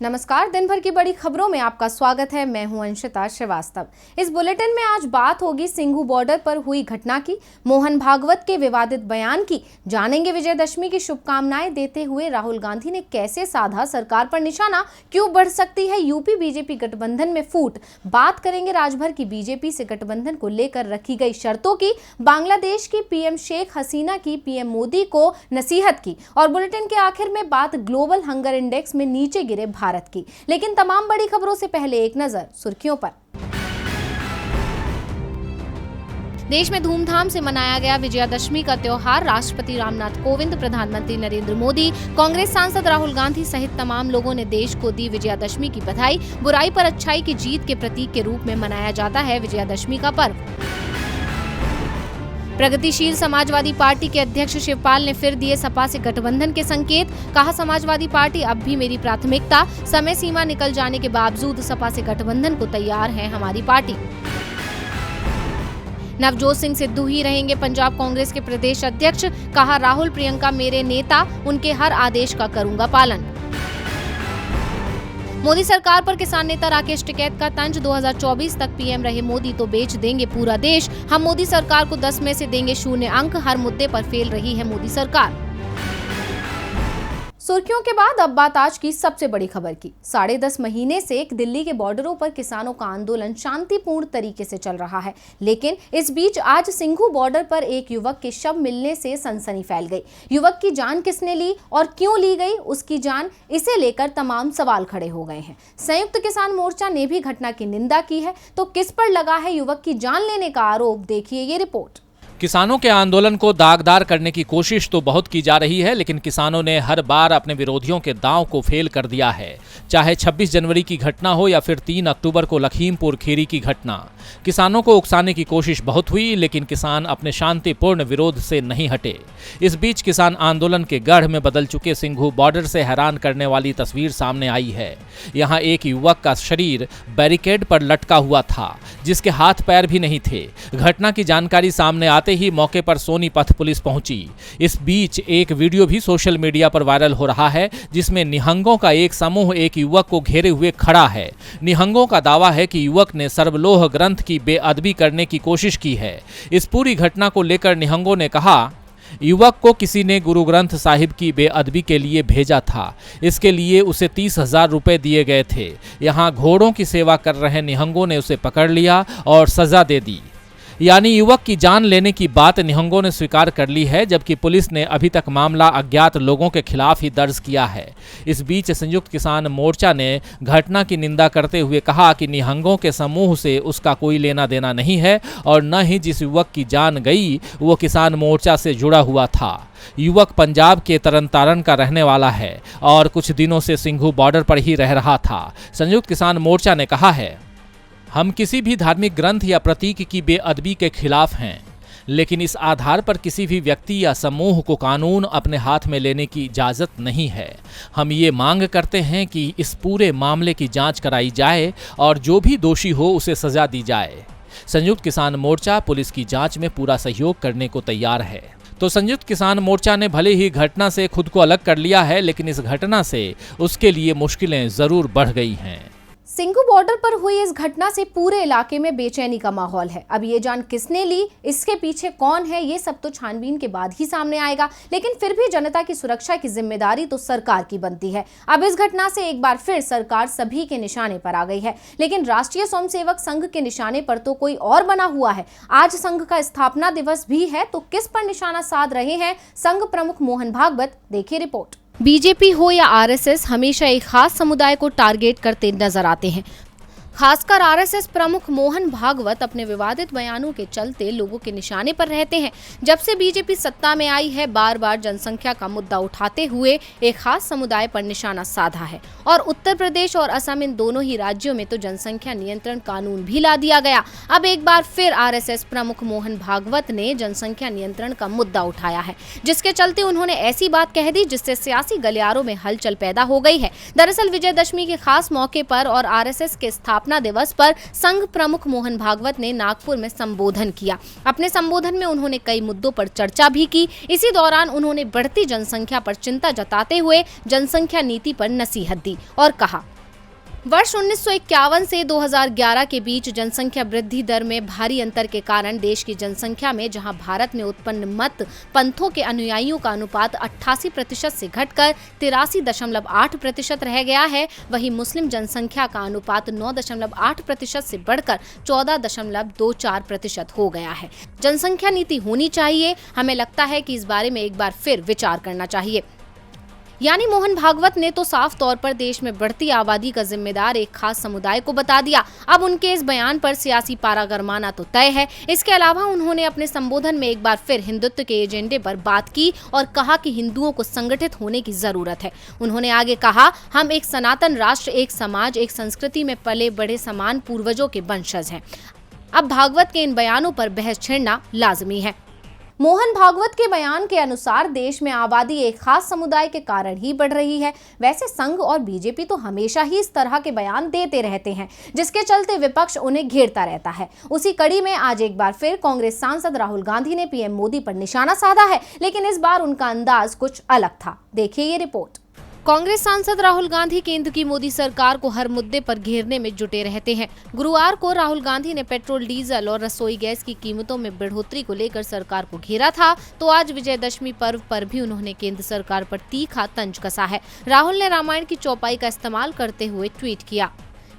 नमस्कार। दिन भर की बड़ी खबरों में आपका स्वागत है। मैं हूं अंशिता श्रीवास्तव। इस बुलेटिन में आज बात होगी सिंघू बॉर्डर पर हुई घटना की, मोहन भागवत के विवादित बयान की, जानेंगे विजयदशमी की शुभकामनाएं देते हुए राहुल गांधी ने कैसे साधा सरकार पर निशाना, क्यों बढ़ सकती है यूपी बीजेपी गठबंधन में फूट, बात करेंगे राजभर की बीजेपी से गठबंधन को लेकर रखी गई शर्तों की, बांग्लादेश की पीएम शेख हसीना की पीएम मोदी को नसीहत की, और बुलेटिन के आखिर में बात ग्लोबल हंगर इंडेक्स में नीचे गिरे भारत की। लेकिन तमाम बड़ी खबरों से पहले एक नजर सुर्खियों पर। देश में धूमधाम से मनाया गया विजयादशमी का त्योहार। राष्ट्रपति रामनाथ कोविंद, प्रधानमंत्री नरेंद्र मोदी, कांग्रेस सांसद राहुल गांधी सहित तमाम लोगों ने देश को दी विजयादशमी की बधाई। बुराई पर अच्छाई की जीत के प्रतीक के रूप में मनाया जाता है विजयादशमी का पर्व। प्रगतिशील समाजवादी पार्टी के अध्यक्ष शिवपाल ने फिर दिए सपा से गठबंधन के संकेत। कहा, समाजवादी पार्टी अब भी मेरी प्राथमिकता, समय सीमा निकल जाने के बावजूद सपा से गठबंधन को तैयार है हमारी पार्टी। नवजोत सिंह सिद्धू ही रहेंगे पंजाब कांग्रेस के प्रदेश अध्यक्ष। कहा, राहुल प्रियंका मेरे नेता, उनके हर आदेश का करूंगा पालन। मोदी सरकार पर किसान नेता राकेश टिकैत का तंज। 2024 तक पीएम रहे मोदी तो बेच देंगे पूरा देश। हम मोदी सरकार को 10 में से देंगे 0 अंक। हर मुद्दे पर फेल रही है मोदी सरकार। सुर्खियों के बाद अब बात आज की सबसे बड़ी खबर की। 10.5 महीने से दिल्ली के बॉर्डरों पर किसानों का आंदोलन शांतिपूर्ण तरीके से चल रहा है, लेकिन इस बीच आज सिंघू बॉर्डर पर एक युवक के शव मिलने से सनसनी फैल गई। युवक की जान किसने ली और क्यों ली गई, उसकी जान, इसे लेकर तमाम सवाल खड़े हो गए हैं। संयुक्त किसान मोर्चा ने भी घटना की निंदा की है, तो किस पर लगा है युवक की जान लेने का आरोप, देखिए ये रिपोर्ट। किसानों के आंदोलन को दागदार करने की कोशिश तो बहुत की जा रही है, लेकिन किसानों ने हर बार अपने विरोधियों के दांव को फेल कर दिया है। चाहे 26 जनवरी की घटना हो या फिर 3 अक्टूबर को लखीमपुर खीरी की घटना, किसानों को उकसाने की कोशिश बहुत हुई, लेकिन किसान अपने शांतिपूर्ण विरोध से नहीं हटे। इस बीच किसान आंदोलन के गढ़ में बदल चुके सिंघू बॉर्डर से हैरान करने वाली तस्वीर सामने आई है। यहाँ एक युवक का शरीर बैरिकेड पर लटका हुआ था, जिसके हाथ पैर भी नहीं थे। घटना की जानकारी सामने आते ही मौके पर सोनीपत पुलिस पहुंची। इस बीच एक वीडियो भी सोशल मीडिया पर वायरल हो रहा है, जिसमें निहंगों का एक समूह एक युवक को घेरे हुए खड़ा है। निहंगों का दावा है कि युवक ने सर्वलोह ग्रंथ की बेअदबी करने की कोशिश की है। इस पूरी घटना को लेकर निहंगों ने कहा, युवक को किसी ने गुरु ग्रंथ साहिब की बेअदबी के लिए भेजा था। इसके लिए उसे 30,000 रुपए दिए गए थे। यहाँ घोड़ों की सेवा कर रहे निहंगों ने उसे पकड़ लिया और सजा दे दी। यानी युवक की जान लेने की बात निहंगों ने स्वीकार कर ली है, जबकि पुलिस ने अभी तक मामला अज्ञात लोगों के खिलाफ ही दर्ज किया है। इस बीच संयुक्त किसान मोर्चा ने घटना की निंदा करते हुए कहा कि निहंगों के समूह से उसका कोई लेना देना नहीं है और न ही जिस युवक की जान गई वो किसान मोर्चा से जुड़ा हुआ था। युवक पंजाब के तरनतारन का रहने वाला है और कुछ दिनों से सिंघू बॉर्डर पर ही रह रहा था। संयुक्त किसान मोर्चा ने कहा है, हम किसी भी धार्मिक ग्रंथ या प्रतीक की बेअदबी के खिलाफ हैं, लेकिन इस आधार पर किसी भी व्यक्ति या समूह को कानून अपने हाथ में लेने की इजाज़त नहीं है। हम ये मांग करते हैं कि इस पूरे मामले की जांच कराई जाए और जो भी दोषी हो उसे सजा दी जाए। संयुक्त किसान मोर्चा पुलिस की जांच में पूरा सहयोग करने को तैयार है। तो संयुक्त किसान मोर्चा ने भले ही घटना से खुद को अलग कर लिया है, लेकिन इस घटना से उसके लिए मुश्किलें ज़रूर बढ़ गई हैं। सिंघू बॉर्डर पर हुई इस घटना से पूरे इलाके में बेचैनी का माहौल है। अब ये जान किसने ली, इसके पीछे कौन है, ये सब तो छानबीन के बाद ही सामने आएगा, लेकिन फिर भी जनता की सुरक्षा की जिम्मेदारी तो सरकार की बनती है। अब इस घटना से एक बार फिर सरकार सभी के निशाने पर आ गई है, लेकिन राष्ट्रीय स्वयंसेवक संघ के निशाने पर तो कोई और बना हुआ है। आज संघ का स्थापना दिवस भी है, तो किस पर निशाना साध रहे हैं संघ प्रमुख मोहन भागवत, देखिए रिपोर्ट। बीजेपी हो या आरएसएस, हमेशा एक खास समुदाय को टारगेट करते नजर आते हैं। खासकर आरएसएस प्रमुख मोहन भागवत अपने विवादित बयानों के चलते लोगों के निशाने पर रहते हैं। जब से बीजेपी सत्ता में आई है, बार बार जनसंख्या का मुद्दा उठाते हुए एक खास समुदाय पर निशाना साधा है, और उत्तर प्रदेश और असम, इन दोनों ही राज्यों में तो जनसंख्या नियंत्रण कानून भी ला दिया गया। अब एक बार फिर आरएसएस प्रमुख मोहन भागवत ने जनसंख्या नियंत्रण का मुद्दा उठाया है, जिसके चलते उन्होंने ऐसी बात कह दी जिससे सियासी गलियारों में हलचल पैदा हो गई है। दरअसल विजयदशमी के खास मौके पर और आरएसएस के स्थापना स्थापना दिवस पर संघ प्रमुख मोहन भागवत ने नागपुर में संबोधन किया। अपने संबोधन में उन्होंने कई मुद्दों पर चर्चा भी की। इसी दौरान उन्होंने बढ़ती जनसंख्या पर चिंता जताते हुए जनसंख्या नीति पर नसीहत दी और कहा, वर्ष 1951 से 2011 के बीच जनसंख्या वृद्धि दर में भारी अंतर के कारण देश की जनसंख्या में जहां भारत में उत्पन्न मत पंथों के अनुयायियों का अनुपात 88% से घटकर 83.8% रह गया है, वहीं मुस्लिम जनसंख्या का अनुपात 9.8% से बढ़कर 14.24% हो गया है। जनसंख्या नीति होनी चाहिए। हमें लगता है कि इस बारे में एक बार फिर विचार करना चाहिए। यानी मोहन भागवत ने तो साफ तौर पर देश में बढ़ती आबादी का जिम्मेदार एक खास समुदाय को बता दिया। अब उनके इस बयान पर सियासी पारा गरमाना तो तय है। इसके अलावा उन्होंने अपने संबोधन में एक बार फिर हिंदुत्व के एजेंडे पर बात की और कहा कि हिंदुओं को संगठित होने की जरूरत है। उन्होंने आगे कहा, हम एक सनातन राष्ट्र, एक समाज, एक संस्कृति में पले बड़े समान पूर्वजों के वंशज हैं। अब भागवत के इन बयानों पर बहस छिड़ना लाजमी है। मोहन भागवत के बयान के अनुसार देश में आबादी एक खास समुदाय के कारण ही बढ़ रही है। वैसे संघ और बीजेपी तो हमेशा ही इस तरह के बयान देते रहते हैं, जिसके चलते विपक्ष उन्हें घेरता रहता है। उसी कड़ी में आज एक बार फिर कांग्रेस सांसद राहुल गांधी ने पीएम मोदी पर निशाना साधा है, लेकिन इस बार उनका अंदाज कुछ अलग था। देखिए ये रिपोर्ट। कांग्रेस सांसद राहुल गांधी केंद्र की मोदी सरकार को हर मुद्दे पर घेरने में जुटे रहते हैं। गुरुवार को राहुल गांधी ने पेट्रोल, डीजल और रसोई गैस की कीमतों में बढ़ोतरी को लेकर सरकार को घेरा था, तो आज विजयदशमी पर्व पर भी उन्होंने केंद्र सरकार पर तीखा तंज कसा है। राहुल ने रामायण की चौपाई का इस्तेमाल करते हुए ट्वीट किया,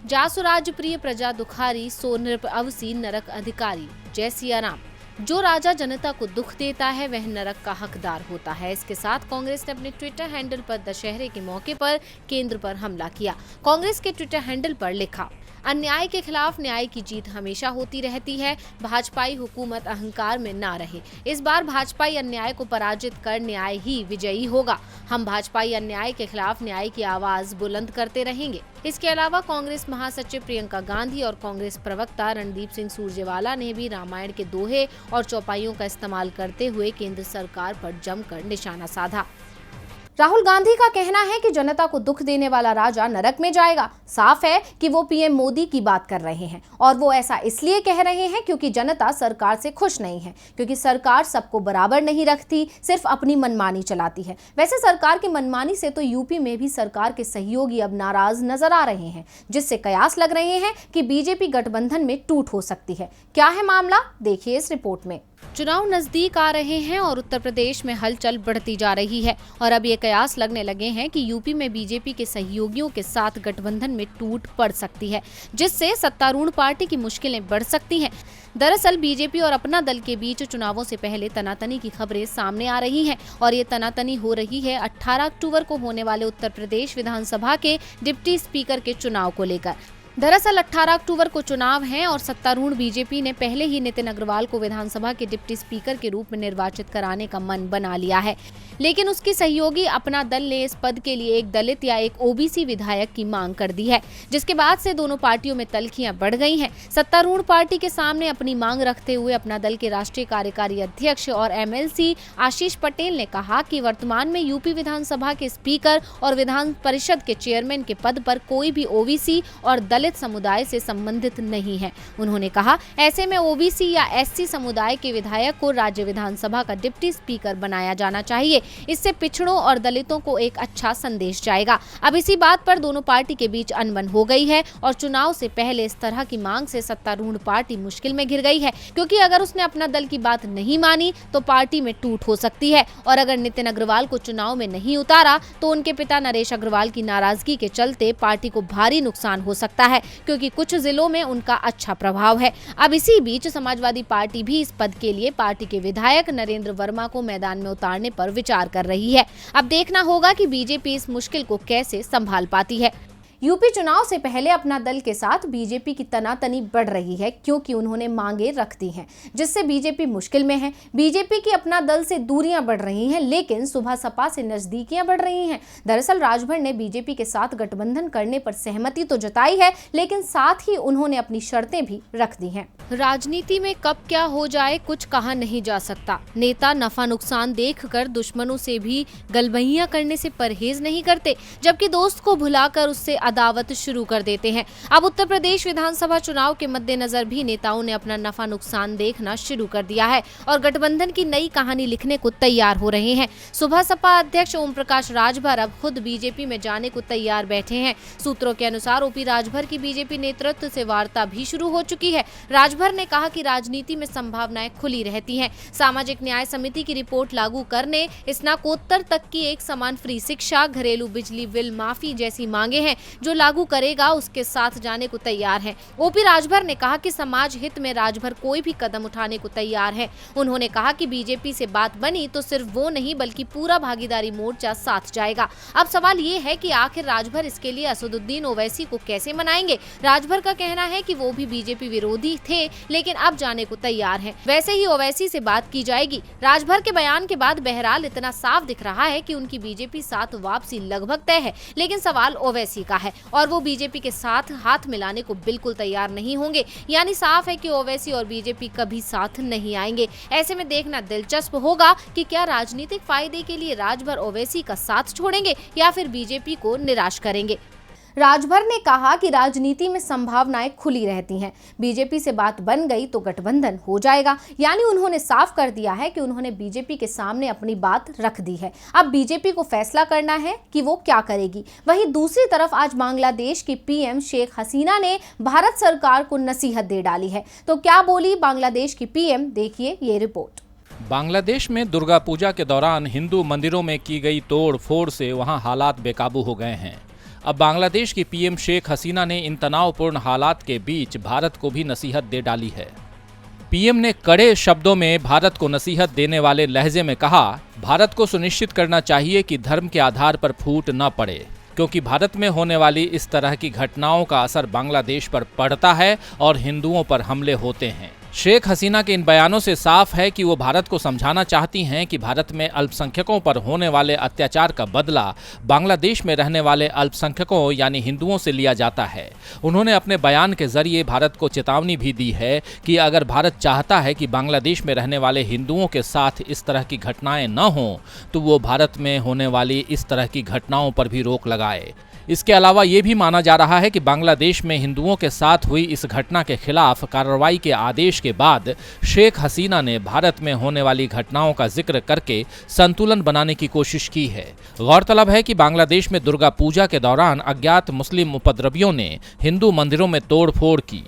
जासु राज प्रिय प्रजा दुखारी, सो नृप अवसी नरक अधिकारी, जय सिया राम। जो राजा जनता को दुख देता है वह नरक का हकदार होता है। इसके साथ कांग्रेस ने अपने ट्विटर हैंडल पर दशहरे के मौके पर केंद्र पर हमला किया। कांग्रेस के ट्विटर हैंडल पर लिखा, अन्याय के खिलाफ न्याय की जीत हमेशा होती रहती है। भाजपाई हुकूमत अहंकार में ना रहे। इस बार भाजपाई अन्याय को पराजित कर न्याय ही विजयी होगा। हम भाजपाई अन्याय के खिलाफ न्याय की आवाज बुलंद करते रहेंगे। इसके अलावा कांग्रेस महासचिव प्रियंका गांधी और कांग्रेस प्रवक्ता रणदीप सिंह सुरजेवाला ने भी रामायण के दोहे और चौपाइयों का इस्तेमाल करते हुए केंद्र सरकार पर जमकर निशाना साधा। राहुल गांधी का कहना है कि जनता को दुख देने वाला राजा नरक में जाएगा। साफ है कि वो पीएम मोदी की बात कर रहे हैं और वो ऐसा इसलिए कह रहे हैं क्योंकि जनता सरकार से खुश नहीं है, क्योंकि सरकार सबको बराबर नहीं रखती, सिर्फ अपनी मनमानी चलाती है। वैसे सरकार की मनमानी से तो यूपी में भी सरकार के सहयोगी अब नाराज नजर आ रहे हैं, जिससे कयास लग रहे हैं कि बीजेपी गठबंधन में टूट हो सकती है। क्या है मामला, देखिए इस रिपोर्ट में। चुनाव नजदीक आ रहे हैं और उत्तर प्रदेश में हलचल बढ़ती जा रही है और अब ये कयास लगने लगे हैं कि यूपी में बीजेपी के सहयोगियों के साथ गठबंधन में टूट पड़ सकती है, जिससे सत्तारूढ़ पार्टी की मुश्किलें बढ़ सकती हैं। दरअसल बीजेपी और अपना दल के बीच चुनावों से पहले तनातनी की खबरें सामने आ रही हैं और ये तनातनी हो रही है 18 अक्टूबर को होने वाले उत्तर प्रदेश विधानसभा के डिप्टी स्पीकर के चुनाव को लेकर। दरअसल 18 अक्टूबर को चुनाव हैं और सत्तारूढ़ बीजेपी ने पहले ही नितिन अग्रवाल को विधानसभा के डिप्टी स्पीकर के रूप में निर्वाचित कराने का मन बना लिया है, लेकिन उसकी सहयोगी अपना दल ने इस पद के लिए एक दलित या एक ओबीसी विधायक की मांग कर दी है, जिसके बाद से दोनों पार्टियों में तल्खियां बढ़ गई हैं। सत्तारूढ़ पार्टी के सामने अपनी मांग रखते हुए अपना दल के राष्ट्रीय कार्यकारी अध्यक्ष और एमएलसी आशीष पटेल ने कहा कि वर्तमान में यूपी विधानसभा के स्पीकर और विधान परिषद के चेयरमैन के पद पर कोई भी ओबीसी और दलित समुदाय से संबंधित नहीं है। उन्होंने कहा, ऐसे में ओबीसी या एससी समुदाय के विधायक को राज्य विधानसभा का डिप्टी स्पीकर बनाया जाना चाहिए। इससे पिछड़ों और दलितों को एक अच्छा संदेश जाएगा। अब इसी बात पर दोनों पार्टी के बीच अनबन हो गई है और चुनाव से पहले इस तरह की मांग से सत्तारूढ़ पार्टी मुश्किल में घिर गई है, क्योंकि अगर उसने अपना दल की बात नहीं मानी तो पार्टी में टूट हो सकती है और अगर नितिन अग्रवाल को चुनाव में नहीं उतारा तो उनके पिता नरेश अग्रवाल की नाराजगी के चलते पार्टी को भारी नुकसान हो सकता है, क्योंकि कुछ जिलों में उनका अच्छा प्रभाव है। अब इसी बीच समाजवादी पार्टी भी इस पद के लिए पार्टी के विधायक नरेंद्र वर्मा को मैदान में उतारने पर विचार कर रही है। अब देखना होगा कि बीजेपी इस मुश्किल को कैसे संभाल पाती है। यूपी चुनाव से पहले अपना दल के साथ बीजेपी की तनातनी बढ़ रही है, क्योंकि उन्होंने मांगे रख दी हैं, जिससे बीजेपी मुश्किल में है। बीजेपी की अपना दल से दूरियां बढ़ रही हैं, लेकिन सुबह सपा से नजदीकियां बढ़ रही हैं। दरअसल राजभर ने बीजेपी के साथ गठबंधन करने पर सहमति तो जताई है, लेकिन साथ ही उन्होंने अपनी शर्तें भी रख दी हैं। राजनीति में कब क्या हो जाए कुछ कहा नहीं जा सकता। नेता नफा नुकसान देखकर दुश्मनों से भी गलबहियां करने से परहेज नहीं करते, जबकि दोस्त को भुलाकर उससे अदावत शुरू कर देते हैं। अब उत्तर प्रदेश विधानसभा चुनाव के मद्देनजर भी नेताओं ने अपना नफा नुकसान देखना शुरू कर दिया है और गठबंधन की नई कहानी लिखने को तैयार हो रहे हैं। सुबह सपा अध्यक्ष ओम प्रकाश राजभर अब खुद बीजेपी में जाने को तैयार बैठे हैं। सूत्रों के अनुसार ओपी राजभर की बीजेपी नेतृत्व से वार्ता भी शुरू हो चुकी है। राजभर ने कहा कि राजनीति में संभावनाएं खुली रहती हैं। सामाजिक न्याय समिति की रिपोर्ट लागू करने, स्नातकोत्तर तक की एक समान फ्री शिक्षा, घरेलू बिजली बिल माफी जैसी मांगे हैं। जो लागू करेगा उसके साथ जाने को तैयार है। ओपी राजभर ने कहा कि समाज हित में राजभर कोई भी कदम उठाने को तैयार है। उन्होंने कहा कि बीजेपी से बात बनी तो सिर्फ वो नहीं बल्कि पूरा भागीदारी मोर्चा साथ जाएगा। अब सवाल ये है कि आखिर राजभर इसके लिए असदुद्दीन ओवैसी को कैसे मनाएंगे। राजभर का कहना है कि वो भी बीजेपी विरोधी थे लेकिन अब जाने को तैयार हैं। वैसे ही ओवैसी से बात की जाएगी। राजभर के बयान के बाद बहरहाल इतना साफ दिख रहा है कि उनकी बीजेपी साथ वापसी लगभग तय है, लेकिन सवाल ओवैसी का है और वो बीजेपी के साथ हाथ मिलाने को बिल्कुल तैयार नहीं होंगे। यानी साफ है कि ओवैसी और बीजेपी कभी साथ नहीं आएंगे। ऐसे में देखना दिलचस्प होगा कि क्या राजनीतिक फायदे के लिए राजभर ओवैसी का साथ छोड़ेंगे या फिर बीजेपी को निराश करेंगे। राजभर ने कहा कि राजनीति में संभावनाएं खुली रहती हैं। बीजेपी से बात बन गई तो गठबंधन हो जाएगा। यानी उन्होंने साफ कर दिया है कि उन्होंने बीजेपी के सामने अपनी बात रख दी है। अब बीजेपी को फैसला करना है कि वो क्या करेगी। वहीं दूसरी तरफ आज बांग्लादेश की पीएम शेख हसीना ने भारत सरकार को नसीहत दे डाली है। तो क्या बोली बांग्लादेश की पीएम, देखिए ये रिपोर्ट। बांग्लादेश में दुर्गा पूजा के दौरान हिंदू मंदिरों में की गई तोड़ फोड़ से वहां हालात बेकाबू हो गए हैं। अब बांग्लादेश की पीएम शेख हसीना ने इन तनावपूर्ण हालात के बीच भारत को भी नसीहत दे डाली है। पीएम ने कड़े शब्दों में भारत को नसीहत देने वाले लहजे में कहा, भारत को सुनिश्चित करना चाहिए कि धर्म के आधार पर फूट न पड़े, क्योंकि भारत में होने वाली इस तरह की घटनाओं का असर बांग्लादेश पर पड़ता है और हिंदुओं पर हमले होते हैं। शेख हसीना के इन बयानों से साफ है कि वो भारत को समझाना चाहती हैं कि भारत में अल्पसंख्यकों पर होने वाले अत्याचार का बदला बांग्लादेश में रहने वाले अल्पसंख्यकों यानी हिंदुओं से लिया जाता है। उन्होंने अपने बयान के जरिए भारत को चेतावनी भी दी है कि अगर भारत चाहता है कि बांग्लादेश में रहने वाले हिंदुओं के साथ इस तरह की घटनाएं न हों, तो वो भारत में होने वाली इस तरह की घटनाओं पर भी रोक लगाए। इसके अलावा ये भी माना जा रहा है कि बांग्लादेश में हिंदुओं के साथ हुई इस घटना के खिलाफ कार्रवाई के आदेश के बाद शेख हसीना ने भारत में होने वाली घटनाओं का जिक्र करके संतुलन बनाने की कोशिश की है। गौरतलब है कि बांग्लादेश में दुर्गा पूजा के दौरान अज्ञात मुस्लिम उपद्रवियों ने हिंदू मंदिरों में तोड़फोड़ की।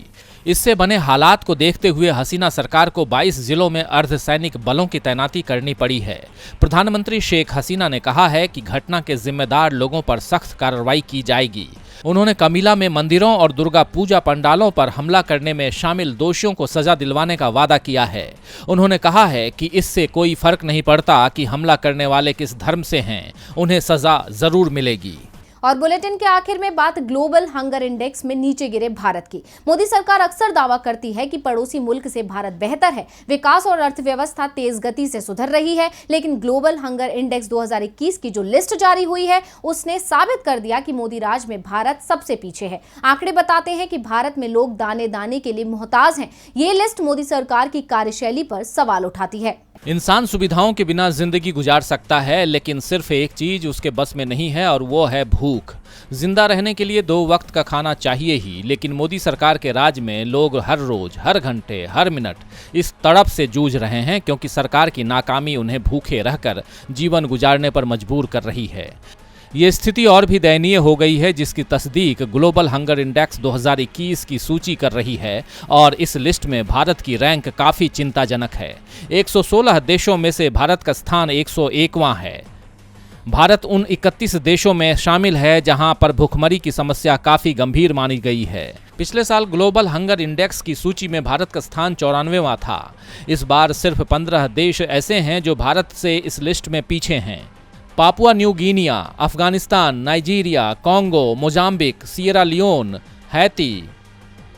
इससे बने हालात को देखते हुए हसीना सरकार को 22 जिलों में अर्धसैनिक बलों की तैनाती करनी पड़ी है। प्रधानमंत्री शेख हसीना ने कहा है कि घटना के जिम्मेदार लोगों पर सख्त कार्रवाई की जाएगी। उन्होंने कमिला में मंदिरों और दुर्गा पूजा पंडालों पर हमला करने में शामिल दोषियों को सजा दिलवाने का वादा किया है। उन्होंने कहा है कि इससे कोई फर्क नहीं पड़ता कि हमला करने वाले किस धर्म से हैं, उन्हें सजा जरूर मिलेगी। और बुलेटिन के आखिर में बात ग्लोबल हंगर इंडेक्स में नीचे गिरे भारत की। मोदी सरकार अक्सर दावा करती है कि पड़ोसी मुल्क से भारत बेहतर है, विकास और अर्थव्यवस्था तेज गति से सुधर रही है, लेकिन ग्लोबल हंगर इंडेक्स 2021 की जो लिस्ट जारी हुई है उसने साबित कर दिया कि मोदी राज में भारत सबसे पीछे है। आंकड़े बताते हैं कि भारत में लोग दाने दाने के लिए मोहताज हैं। ये लिस्ट मोदी सरकार की कार्यशैली पर सवाल उठाती है। इंसान सुविधाओं के बिना जिंदगी गुजार सकता है, लेकिन सिर्फ एक चीज उसके बस में नहीं है और वो है भूख। जिंदा रहने के लिए 2 वक्त का खाना चाहिए ही, लेकिन मोदी सरकार के राज में लोग हर रोज, हर घंटे, हर मिनट इस तड़प से जूझ रहे हैं, क्योंकि सरकार की नाकामी उन्हें भूखे रहकर जीवन गुजारने पर मजबूर कर रही है। ये स्थिति और भी दयनीय हो गई है, जिसकी तस्दीक ग्लोबल हंगर इंडेक्स 2021 की सूची कर रही है और इस लिस्ट में भारत की रैंक काफ़ी चिंताजनक है। 116 देशों में से भारत का स्थान 101वां है। भारत उन 31 देशों में शामिल है जहां पर भूखमरी की समस्या काफ़ी गंभीर मानी गई है। पिछले साल ग्लोबल हंगर इंडेक्स की सूची में भारत का स्थान 94वां था। इस बार सिर्फ 15 देश ऐसे हैं जो भारत से इस लिस्ट में पीछे हैं। Papua New Guinea, Afghanistan, Nigeria, Congo, Mozambique, Sierra Leone, Haiti,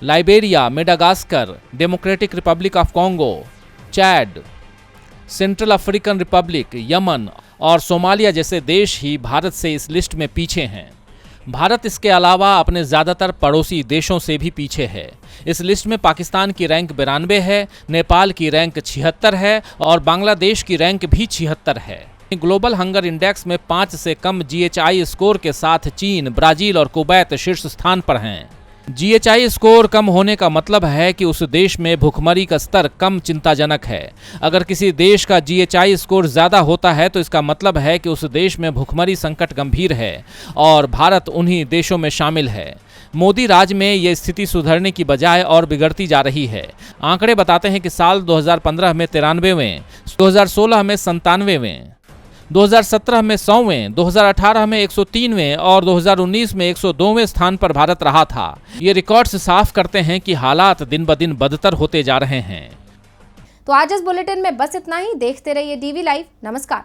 Liberia, Madagascar, Democratic Republic of Congo, Chad, Central African Republic, Yemen और सोमालिया जैसे देश ही भारत से इस लिस्ट में पीछे हैं। भारत इसके अलावा अपने ज़्यादातर पड़ोसी देशों से भी पीछे है। इस लिस्ट में पाकिस्तान की रैंक 92 है, नेपाल की रैंक 76 है और बांग्लादेश की रैंक भी 76 है। ग्लोबल हंगर इंडेक्स में 5 से कम GHI स्कोर के साथ चीन, ब्राजील और कुवैत शीर्ष स्थान पर हैं। GHI स्कोर कम होने का मतलब है कि उस देश में भुखमरी का स्तर कम चिंताजनक है। अगर किसी देश का GHI स्कोर ज्यादा होता है तो इसका मतलब है कि उस देश में भुखमरी संकट गंभीर है और भारत उन्हीं देशों में शामिल है। मोदी राज में ये स्थिति सुधरने की बजाय और बिगड़ती जा रही है। आंकड़े बताते हैं कि साल 2015 में 93वें, 2016 में 97वें, 2017 में 100वें, 2018 में 103वें और 2019 में 102वें स्थान पर भारत रहा था। ये रिकॉर्ड्स साफ करते हैं कि हालात दिन ब दिन बदतर होते जा रहे हैं। तो आज इस बुलेटिन में बस इतना ही। देखते रहिए DV लाइव। नमस्कार।